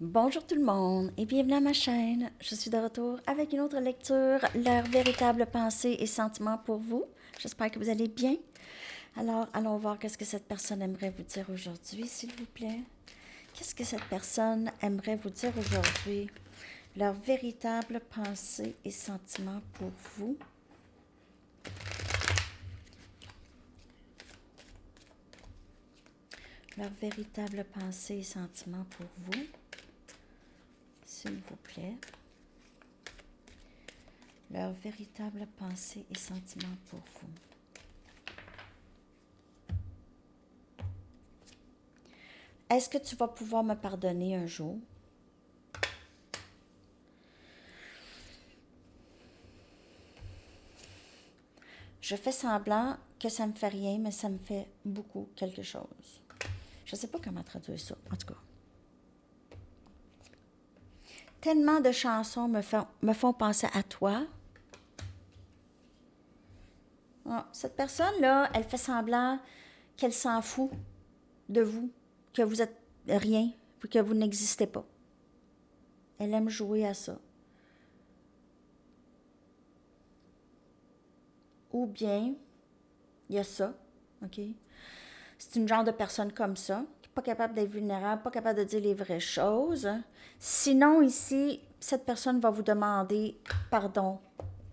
Bonjour tout le monde et bienvenue à ma chaîne. Je suis de retour avec une autre lecture, leurs véritables pensées et sentiments pour vous. J'espère que vous allez bien. Alors, allons voir qu'est-ce que cette personne aimerait vous dire aujourd'hui, s'il vous plaît. Qu'est-ce que cette personne aimerait vous dire aujourd'hui? Leurs véritables pensées et sentiments pour vous. Leurs véritables pensées et sentiments pour vous. S'il vous plaît. Leurs véritables pensées et sentiments pour vous. Est-ce que tu vas pouvoir me pardonner un jour? Je fais semblant que ça me fait rien, mais ça me fait beaucoup quelque chose. Je ne sais pas comment traduire ça, en tout cas. Tellement de chansons me font penser à toi. Ah, cette personne-là, elle fait semblant qu'elle s'en fout de vous, que vous êtes rien, que vous n'existez pas. Elle aime jouer à ça. Ou bien, il y a ça, OK? C'est une genre de personne comme ça, pas capable d'être vulnérable, pas capable de dire les vraies choses. Sinon, ici, cette personne va vous demander pardon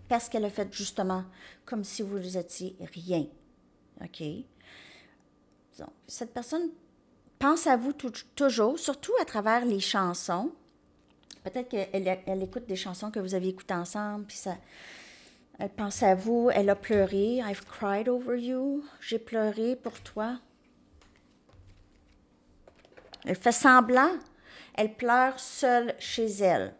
parce qu'elle a fait justement comme si vous étiez rien. OK? Donc, cette personne pense à vous toujours, surtout à travers les chansons. Peut-être qu'elle écoute des chansons que vous avez écoutées ensemble, puis ça, elle pense à vous, elle a pleuré. I've cried over you. J'ai pleuré pour toi. Elle fait semblant. Elle pleure seule chez elle.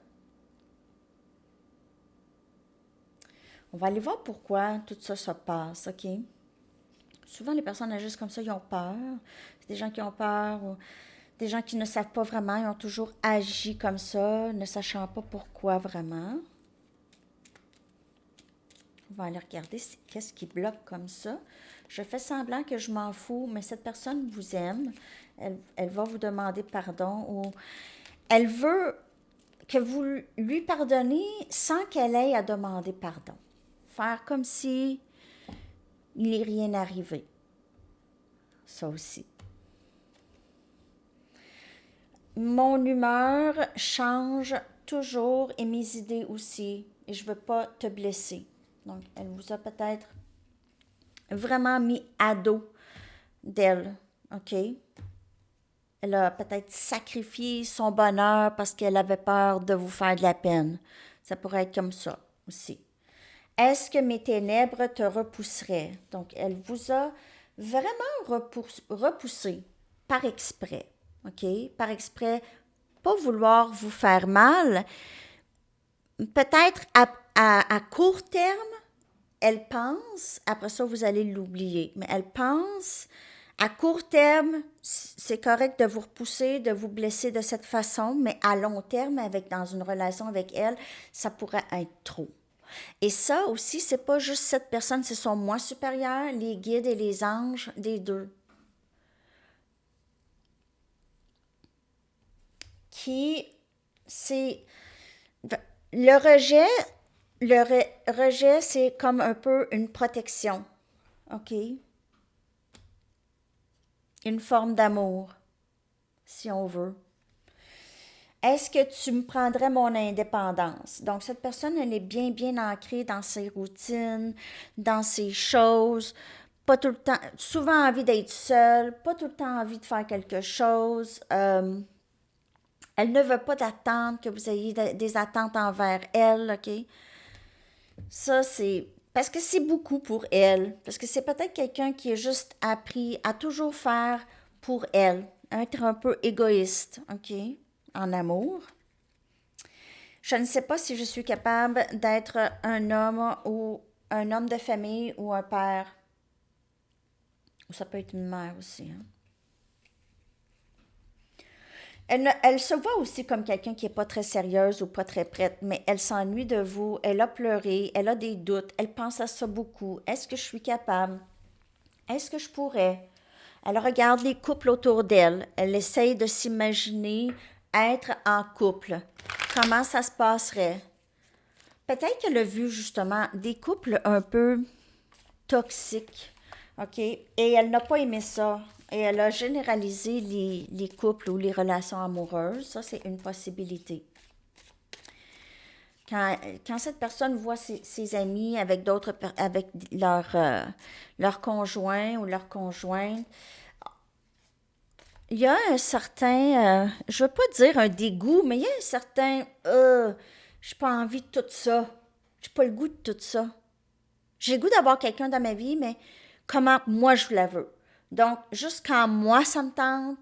On va aller voir pourquoi tout ça se passe, OK? Souvent, les personnes agissent comme ça, ils ont peur. C'est des gens qui ont peur ou des gens qui ne savent pas vraiment, ils ont toujours agi comme ça, ne sachant pas pourquoi vraiment. On va aller regarder qu'est-ce qui bloque comme ça. Je fais semblant que je m'en fous, mais cette personne vous aime. Elle va vous demander pardon ou elle veut que vous lui pardonnez sans qu'elle ait à demander pardon. Faire comme si il n'est rien arrivé. Ça aussi. Mon humeur change toujours et mes idées aussi. Et je ne veux pas te blesser. Donc, elle vous a peut-être vraiment mis à dos d'elle. OK? Elle a peut-être sacrifié son bonheur parce qu'elle avait peur de vous faire de la peine. Ça pourrait être comme ça aussi. Est-ce que mes ténèbres te repousseraient? Donc, elle vous a vraiment repoussé par exprès. OK? Par exprès, pas vouloir vous faire mal. Peut-être à court terme, elle pense, après ça, vous allez l'oublier, mais elle pense, à court terme, c'est correct de vous repousser, de vous blesser de cette façon, mais à long terme, dans une relation avec elle, ça pourrait être trop. Et ça aussi, c'est pas juste cette personne, c'est son moi supérieur, les guides et les anges des deux. Qui, c'est le rejet, rejet, c'est comme un peu une protection, OK? Une forme d'amour, si on veut. Est-ce que tu me prendrais mon indépendance? Donc, cette personne, elle est bien, bien ancrée dans ses routines, dans ses choses, pas tout le temps, souvent envie d'être seule, pas tout le temps envie de faire quelque chose. Elle ne veut pas d'attente, que vous ayez des attentes envers elle, OK? Ça, c'est parce que c'est beaucoup pour elle. Parce que c'est peut-être quelqu'un qui a juste appris à toujours faire pour elle. Être un peu égoïste, OK? En amour. Je ne sais pas si je suis capable d'être un homme ou un homme de famille ou un père. Ou ça peut être une mère aussi. Hein? Elle se voit aussi comme quelqu'un qui n'est pas très sérieuse ou pas très prête, mais elle s'ennuie de vous, elle a pleuré, elle a des doutes, elle pense à ça beaucoup. Est-ce que je suis capable? Est-ce que je pourrais? Elle regarde les couples autour d'elle, elle essaye de s'imaginer être en couple. Comment ça se passerait? Peut-être qu'elle a vu justement des couples un peu toxiques, OK? Et elle n'a pas aimé ça. Et elle a généralisé les couples ou les relations amoureuses. Ça, c'est une possibilité. Quand cette personne voit ses amis avec d'autres, avec leur conjoint ou leur conjointe, il y a un certain, je veux pas dire un dégoût, mais il y a un certain, j'ai pas envie de tout ça. J'ai pas le goût de tout ça. J'ai le goût d'avoir quelqu'un dans ma vie, mais comment moi je la veux. Donc, juste quand moi ça me tente,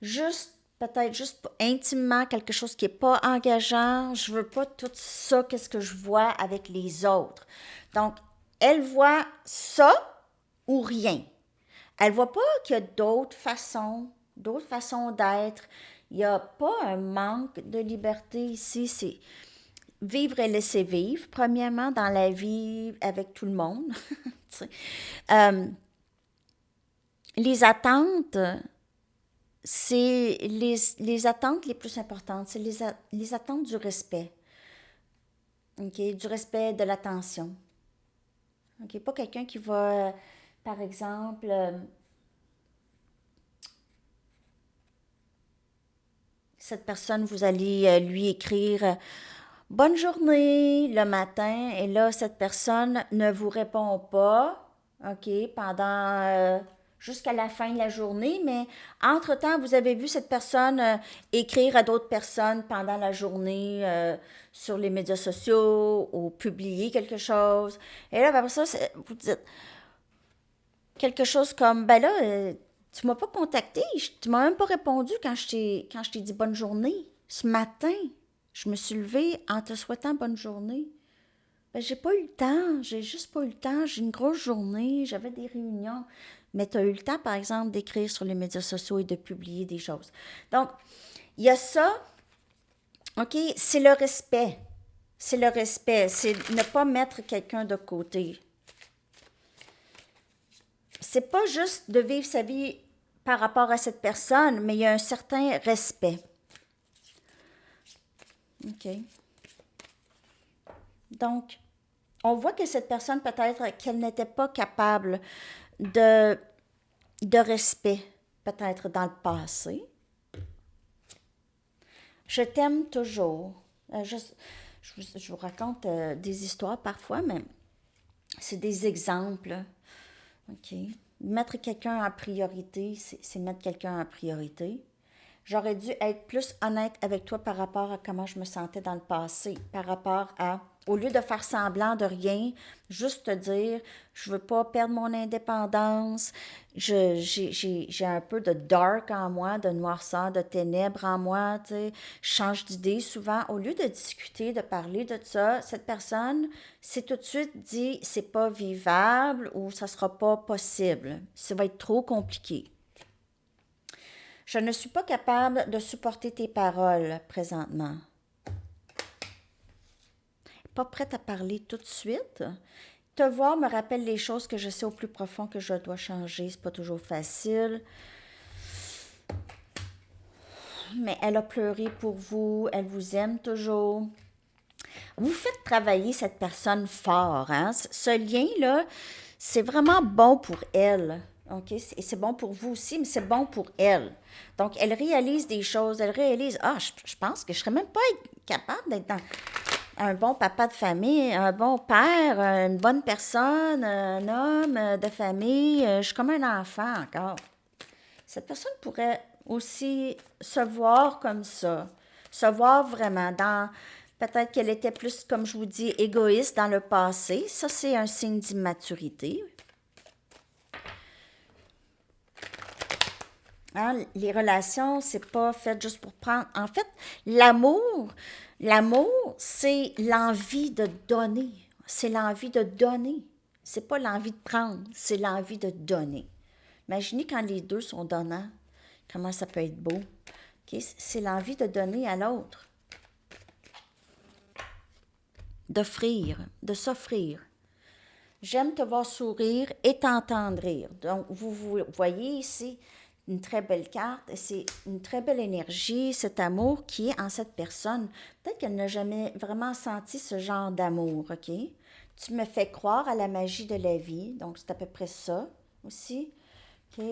juste peut-être juste intimement quelque chose qui n'est pas engageant, je veux pas tout ça, qu'est-ce que je vois avec les autres. Donc, elle voit ça ou rien. Elle voit pas qu'il y a d'autres façons d'être. Il n'y a pas un manque de liberté ici, c'est vivre et laisser vivre, premièrement, dans la vie avec tout le monde. euh, les attentes, c'est les attentes les plus importantes, c'est les attentes du respect. OK? Du respect, de l'attention. OK? Pas quelqu'un qui va, par exemple, cette personne, vous allez lui écrire bonne journée le matin, et là, cette personne ne vous répond pas, OK, pendant jusqu'à la fin de la journée, mais entre-temps, vous avez vu cette personne écrire à d'autres personnes pendant la journée sur les médias sociaux ou publier quelque chose. Et là, après ça, vous dites quelque chose comme, ben là, tu m'as pas contacté, tu m'as même pas répondu quand je t'ai dit bonne journée. Ce matin, je me suis levée en te souhaitant bonne journée. Ben, j'ai pas eu le temps, j'ai juste pas eu le temps. J'ai une grosse journée, j'avais des réunions. Mais tu as eu le temps, par exemple, d'écrire sur les médias sociaux et de publier des choses. Donc, il y a ça, OK? C'est le respect. C'est le respect. C'est ne pas mettre quelqu'un de côté. C'est pas juste de vivre sa vie par rapport à cette personne, mais il y a un certain respect. OK? Donc, on voit que cette personne, peut-être qu'elle n'était pas capable de, de respect, peut-être dans le passé. Je t'aime toujours. Je vous raconte des histoires parfois, mais c'est des exemples. OK? Mettre quelqu'un en priorité, c'est mettre quelqu'un en priorité. J'aurais dû être plus honnête avec toi par rapport à comment je me sentais dans le passé, par rapport à, au lieu de faire semblant de rien, juste te dire, je veux pas perdre mon indépendance, j'ai un peu de dark en moi, de noirceur, de ténèbres en moi, tu sais, je change d'idée souvent. Au lieu de discuter, de parler de ça, cette personne s'est tout de suite dit, c'est pas vivable ou ça sera pas possible, ça va être trop compliqué. Je ne suis pas capable de supporter tes paroles présentement. Pas prête à parler tout de suite. Te voir me rappelle les choses que je sais au plus profond que je dois changer. C'est pas toujours facile. Mais elle a pleuré pour vous. Elle vous aime toujours. Vous faites travailler cette personne fort. Hein? Ce lien-là, c'est vraiment bon pour elle. OK? Et c'est bon pour vous aussi, mais c'est bon pour elle. Donc, elle réalise des choses. Elle réalise, je pense que je serais même pas capable d'être un bon papa de famille, un bon père, une bonne personne, un homme de famille. Je suis comme un enfant encore. Cette personne pourrait aussi se voir comme ça, se voir vraiment dans... Peut-être qu'elle était plus, comme je vous dis, égoïste dans le passé. Ça, c'est un signe d'immaturité. Hein? Les relations, c'est pas fait juste pour prendre. En fait, l'amour, c'est l'envie de donner. C'est l'envie de donner. C'est pas l'envie de prendre, c'est l'envie de donner. Imaginez quand les deux sont donnants, comment ça peut être beau. Okay? C'est l'envie de donner à l'autre. D'offrir, de s'offrir. J'aime te voir sourire et t'entendre rire. Donc, vous voyez ici, une très belle carte, c'est une très belle énergie, cet amour qui est en cette personne. Peut-être qu'elle n'a jamais vraiment senti ce genre d'amour, OK? Tu me fais croire à la magie de la vie, donc c'est à peu près ça aussi. OK?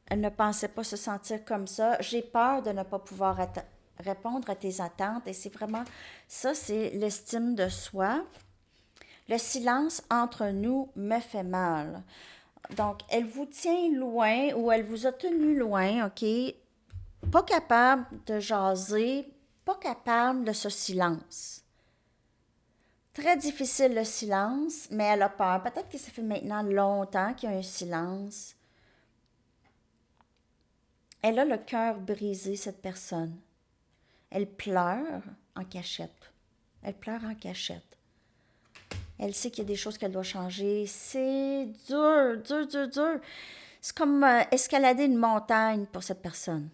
Elle ne pensait pas se sentir comme ça. J'ai peur de ne pas pouvoir répondre à tes attentes et c'est vraiment ça, c'est l'estime de soi. Le silence entre nous me fait mal. Donc, elle vous tient loin ou elle vous a tenu loin, OK? Pas capable de jaser, pas capable de ce silence. Très difficile le silence, mais elle a peur. Peut-être que ça fait maintenant longtemps qu'il y a un silence. Elle a le cœur brisé, cette personne. Elle pleure en cachette. Elle pleure en cachette. Elle sait qu'il y a des choses qu'elle doit changer. C'est dur, dur, dur, dur. C'est comme escalader une montagne pour cette personne.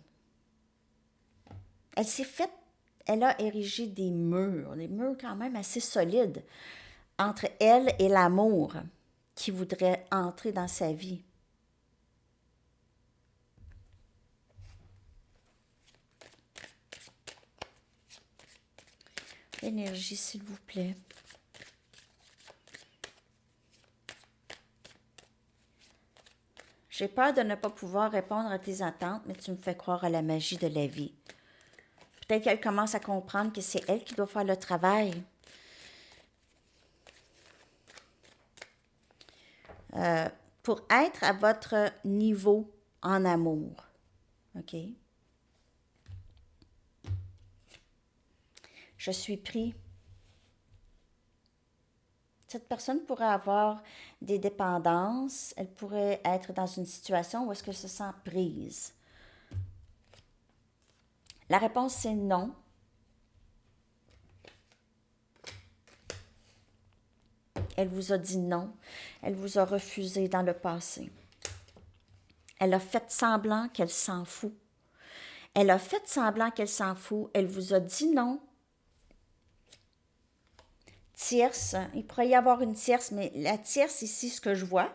Elle a érigé des murs quand même assez solides entre elle et l'amour qui voudrait entrer dans sa vie. L'énergie, s'il vous plaît. J'ai peur de ne pas pouvoir répondre à tes attentes, mais tu me fais croire à la magie de la vie. Peut-être qu'elle commence à comprendre que c'est elle qui doit faire le travail. Pour être à votre niveau en amour. OK? Je suis pris. Cette personne pourrait avoir des dépendances, elle pourrait être dans une situation où est-ce qu'elle se sent prise. La réponse, c'est non. Elle vous a dit non. Elle vous a refusé dans le passé. Elle a fait semblant qu'elle s'en fout. Elle a fait semblant qu'elle s'en fout. Elle vous a dit non. Tierce, il pourrait y avoir une tierce, mais la tierce ici, ce que je vois,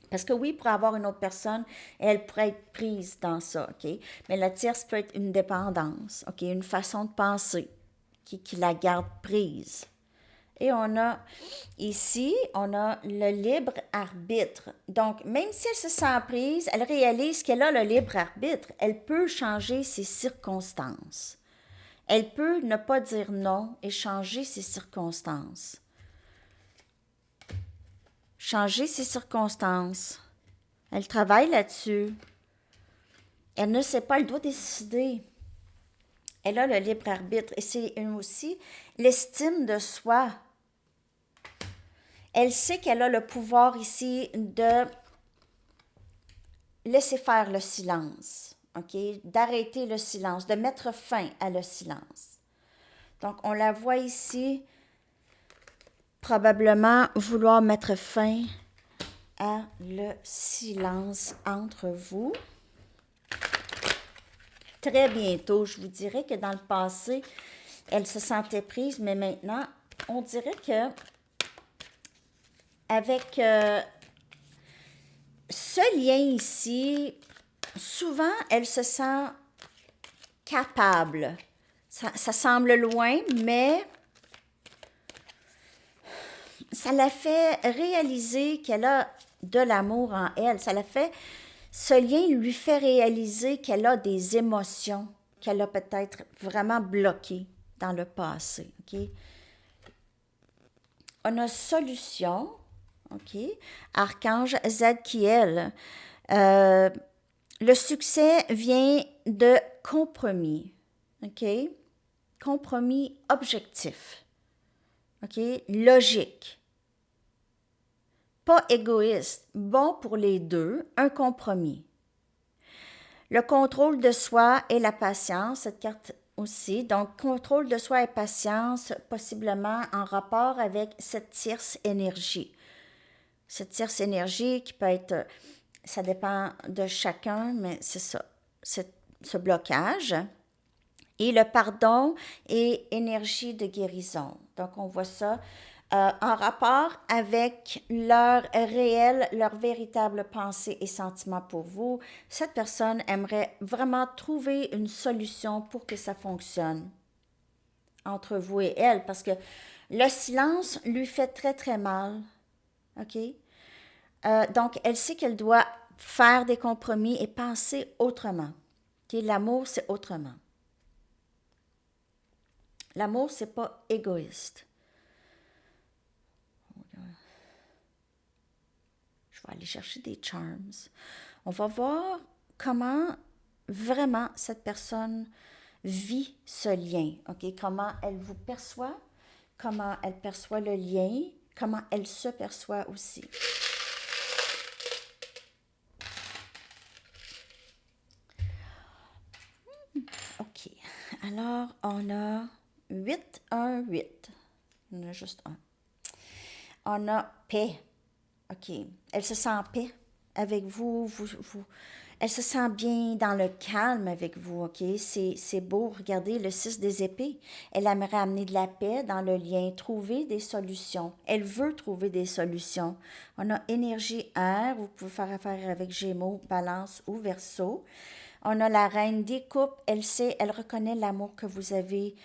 parce que oui, il pourrait y avoir une autre personne, et elle pourrait être prise dans ça, OK? Mais la tierce peut être une dépendance, OK? Une façon de penser qui la garde prise. Et on a ici, on a le libre arbitre. Donc, même si elle se sent prise, elle réalise qu'elle a le libre arbitre. Elle peut changer ses circonstances. Elle peut ne pas dire non et changer ses circonstances. Changer ses circonstances. Elle travaille là-dessus. Elle ne sait pas, elle doit décider. Elle a le libre arbitre et c'est aussi l'estime de soi. Elle sait qu'elle a le pouvoir ici de laisser faire le silence, OK? D'arrêter le silence, de mettre fin à le silence. Donc, on la voit ici probablement vouloir mettre fin à le silence entre vous. Très bientôt, je vous dirais que dans le passé, elle se sentait prise, mais maintenant, on dirait que avec ce lien ici, souvent, elle se sent capable. Ça semble loin, mais ça la fait réaliser qu'elle a de l'amour en elle. Ce lien lui fait réaliser qu'elle a des émotions qu'elle a peut-être vraiment bloquées dans le passé. OK? On a solution. OK? Archange Zadkiel. Le succès vient de compromis. OK? Compromis objectif. OK? Logique. Pas égoïste. Bon pour les deux. Un compromis. Le contrôle de soi et la patience. Cette carte aussi. Donc, contrôle de soi et patience, possiblement en rapport avec cette tierce énergie. Cette tierce énergie qui peut être, ça dépend de chacun, mais c'est ça, ce blocage. Et le pardon et énergie de guérison. Donc, on voit ça en rapport avec leur réel, leur véritable pensée et sentiment pour vous. Cette personne aimerait vraiment trouver une solution pour que ça fonctionne entre vous et elle, parce que le silence lui fait très, très mal. OK? Donc, elle sait qu'elle doit faire des compromis et penser autrement. OK? L'amour, c'est autrement. L'amour, c'est pas égoïste. Je vais aller chercher des charms. On va voir comment vraiment cette personne vit ce lien. OK? Comment elle vous perçoit, comment elle perçoit le lien, comment elle se perçoit aussi. OK. Alors, on a 8, 1, 8. On a juste un. On a paix. OK. Elle se sent en paix avec vous. Elle se sent bien dans le calme avec vous. OK. C'est beau. Regardez le 6 des épées. Elle aimerait amener de la paix dans le lien, trouver des solutions. Elle veut trouver des solutions. On a énergie air. Vous pouvez faire affaire avec Gémeaux, Balance ou Verseau. On a la reine des coupes. Elle sait, elle reconnaît l'amour que vous avez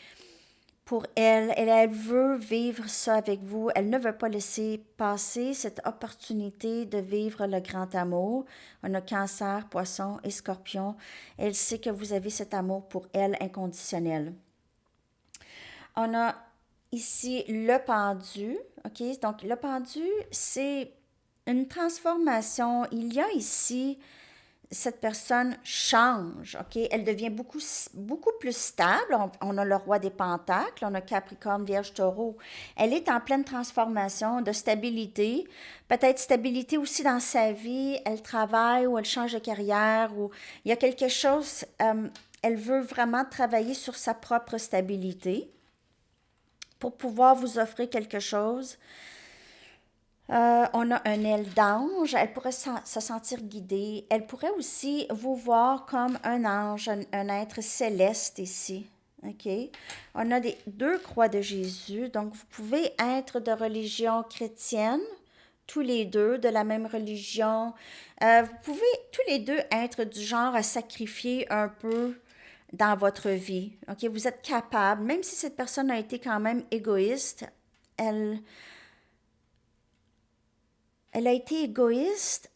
pour elle. Elle veut vivre ça avec vous. Elle ne veut pas laisser passer cette opportunité de vivre le grand amour. On a Cancer, Poisson et Scorpion. Elle sait que vous avez cet amour pour elle inconditionnel. On a ici le pendu. OK? Donc, le pendu, c'est une transformation. Il y a ici cette personne change, OK? Elle devient beaucoup plus stable. On a le roi des pentacles, on a Capricorne, Vierge, Taureau. Elle est en pleine transformation de stabilité, peut-être stabilité aussi dans sa vie. Elle travaille ou elle change de carrière ou il y a quelque chose, elle veut vraiment travailler sur sa propre stabilité pour pouvoir vous offrir quelque chose. On a un aile d'ange, elle pourrait se sentir guidée. Elle pourrait aussi vous voir comme un ange, un être céleste ici. OK? On a deux croix de Jésus, donc vous pouvez être de religion chrétienne, tous les deux, de la même religion. Vous pouvez tous les deux être du genre à sacrifier un peu dans votre vie. OK? Vous êtes capable, même si cette personne a été quand même égoïste, elle a été égoïste,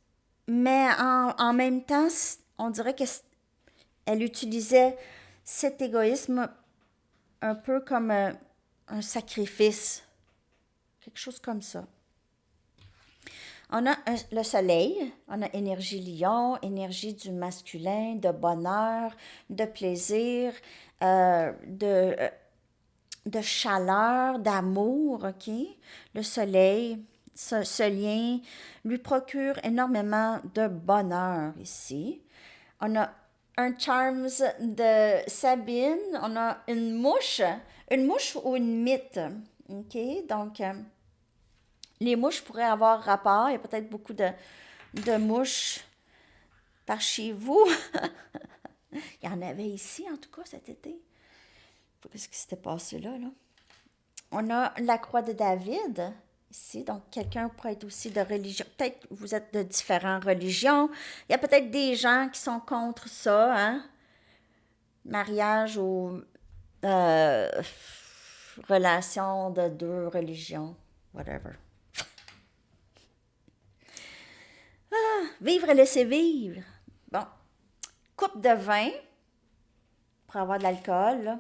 mais en même temps, on dirait qu'elle utilisait cet égoïsme un peu comme un sacrifice, quelque chose comme ça. On a le soleil, on a énergie lion, énergie du masculin, de bonheur, de plaisir, de chaleur, d'amour, OK? Le soleil, ce lien lui procure énormément de bonheur ici. On a un charms de Sabine, on a une mouche ou une mythe. OK? Donc, les mouches pourraient avoir rapport. Il y a peut-être beaucoup de mouches par chez vous. Il y en avait ici, en tout cas, cet été. Qu'est-ce qui s'était passé là? On a la croix de David ici. Donc, quelqu'un pourrait être aussi de religion. Peut-être que vous êtes de différentes religions. Il y a peut-être des gens qui sont contre ça, hein? Mariage ou relation de deux religions. Whatever. Vivre et laisser vivre. Bon. Coupe de vin pour avoir de l'alcool, là.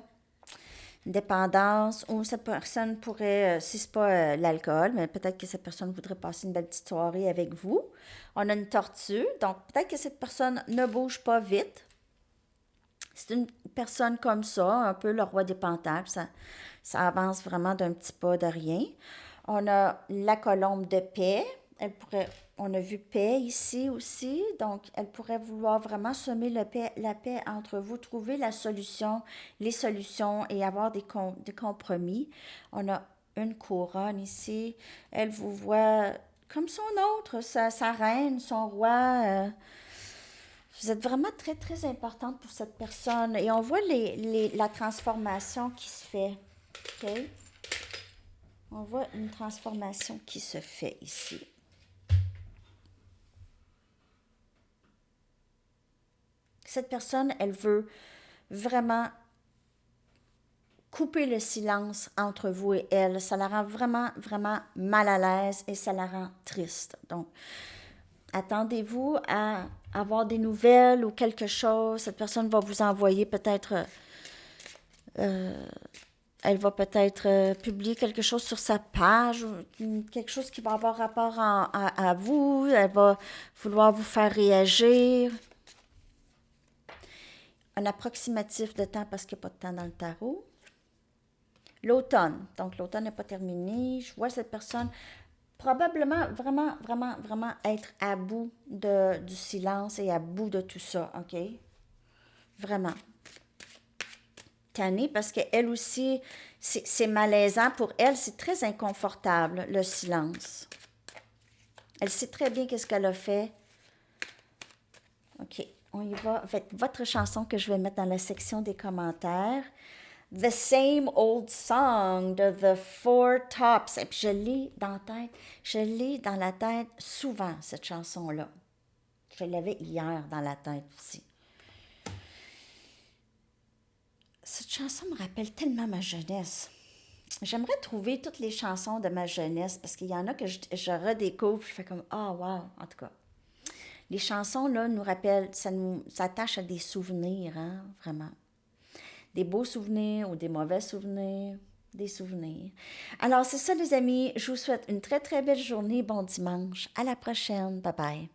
Dépendance, ou cette personne pourrait, si c'est pas l'alcool, mais peut-être que cette personne voudrait passer une belle petite soirée avec vous. On a une tortue, donc peut-être que cette personne ne bouge pas vite. C'est une personne comme ça, un peu le roi des pentacles, ça avance vraiment d'un petit pas de rien. On a la colombe de paix, on a vu paix ici aussi, donc elle pourrait vouloir vraiment semer la paix entre vous, trouver la solution, les solutions et avoir des compromis. On a une couronne ici, elle vous voit comme son autre, sa reine, son roi. Vous êtes vraiment très, très importante pour cette personne et on voit la transformation qui se fait. OK? On voit une transformation qui se fait ici. Cette personne, elle veut vraiment couper le silence entre vous et elle. Ça la rend vraiment, vraiment mal à l'aise et ça la rend triste. Donc, attendez-vous à avoir des nouvelles ou quelque chose. Cette personne va vous envoyer peut-être, elle va peut-être publier quelque chose sur sa page, quelque chose qui va avoir rapport à vous. Elle va vouloir vous faire réagir. Un approximatif de temps parce qu'il n'y a pas de temps dans le tarot. L'automne. Donc, l'automne n'est pas terminé. Je vois cette personne probablement vraiment, vraiment, vraiment être à bout du silence et à bout de tout ça, OK? Vraiment. Tannée parce qu'elle aussi, c'est malaisant pour elle, c'est très inconfortable, le silence. Elle sait très bien qu'est-ce qu'elle a fait. OK, on y va avec votre chanson que je vais mettre dans la section des commentaires. The Same Old Song de The Four Tops. Et puis je l'ai dans la tête. Je l'ai dans la tête souvent, cette chanson-là. Je l'avais hier dans la tête aussi. Cette chanson me rappelle tellement ma jeunesse. J'aimerais trouver toutes les chansons de ma jeunesse parce qu'il y en a que je redécouvre. Je fais comme, ah, wow, en tout cas. Les chansons, là, nous rappellent, ça nous attache à des souvenirs, hein, vraiment. Des beaux souvenirs ou des mauvais souvenirs, des souvenirs. Alors, c'est ça, les amis. Je vous souhaite une très, très belle journée. Bon dimanche. À la prochaine. Bye bye.